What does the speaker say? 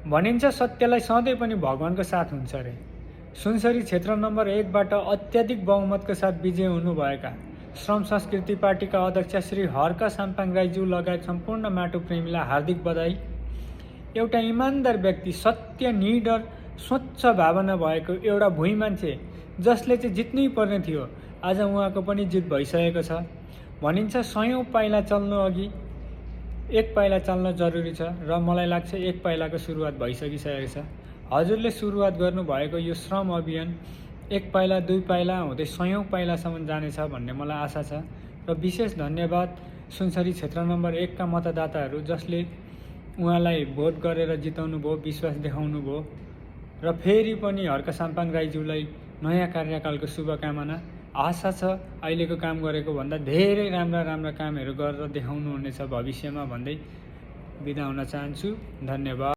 भनिन्छ सत्यलाई सधैँ पनि भगवानको साथ हुन्छ रे। सुनसरी क्षेत्र नम्बर 1बाट अत्याधिक बहुमतका साथ विजय हुनुभएका श्रम संस्कृति पार्टीका अध्यक्ष श्री हर्क साम्पाङ राईज्यू लगायत सम्पूर्ण माटो प्रेमीलाई हार्दिक बधाई। एउटा इमान्दार व्यक्ति, सत्य, निडर, स्वच्छ भावना भएको एउटा भुइँ मान्छे जसले चाहिँ जित्नै पर्ने थियो, आज उहाँको पनि जित भइसकेको छ। भनिन्छ 100औं पाइला चल्नु अघि एक पाइला चल्न जरुरी छ र मलाई लाग्छ एक पाइलाको सुरुवात भइसकिसकेको छ। हजुरले सुरुवात गर्नुभएको यो श्रम अभियान एक पाइला, 2 पाइला हुँदै 100औं पाइलासम्म जानेछ भन्ने मलाई आशा छ। र विशेष धन्यवाद सुनसरी क्षेत्र नम्बर 1 का मतदाताहरू जसले उहाँलाई भोट गरेर जिताउनु भयो, विश्वास देखाउनु भयो। र फेरि पनि हर्क साम्पाङ राईज्यूलाई नयाँ कार्यकालको शुभकामना। आशा छ अहिलेको काम गरेको भन्दा धेरै राम्रा कामहरू गरेर देखाउनुहुनेछ भविष्यमा भन्दै बिदा हुन चाहन्छु। धन्यवाद।